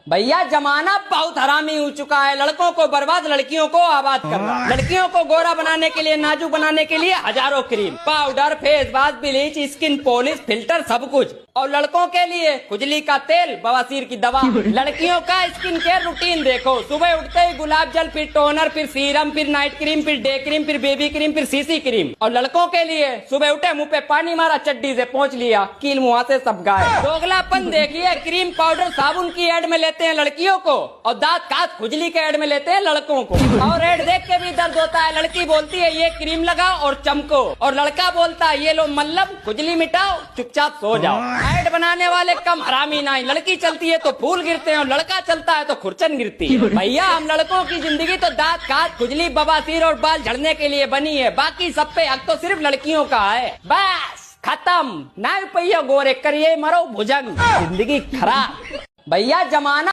भैया जमाना बहुत हरामी हो चुका है। लड़कों को बर्बाद, लड़कियों को आबाद करना। लड़कियों को गोरा बनाने के लिए, नाजुक बनाने के लिए हजारों cream, powder, face wash, bleach, skin polish, filter, सब कुछ। और लड़कों के लिए खुजली का तेल, बवासीर की दवा। लड़कियों का स्किन केयर रूटीन देखो, सुबह उठते ही गुलाब जल, फिर टोनर, फिर सीरम, फिर नाइट क्रीम, फिर डे क्रीम, फिर बेबी क्रीम, फिर सीसी क्रीम। और लड़कों के लिए सुबह उठे, मुंह पे पानी मारा, चड्डी से पहुंच लिया, कील मुंह से सब गायब। दोगलापन देखिए, क्रीम, पाउडर, साबुन की एड में लेते हैं लड़कियों को, और दांत काट खुजली के एड में लेते हैं लड़कों को। और एड देख के भी दर्द होता है। लड़की बोलती है ये क्रीम लगाओ और चमको, और लड़का बोलता है ये लो मल्लम, खुजली मिटाओ, चुपचाप सो जाओ। एड बनाने वाले कम हरामी नहीं। लड़की चलती है तो फूल गिरते हैं, और लड़का चलता है तो खुरचन गिरती है। भैया हम लड़कों की जिंदगी तो दांत काट, खुजली, बवासीर और बाल झड़ने के लिए बनी है। बाकी सब पे हक तो सिर्फ लड़कियों का है। बस खत्म। ना रुपया गोरे करिए, मरो भुजंग, जिंदगी खराब। भैया जमाना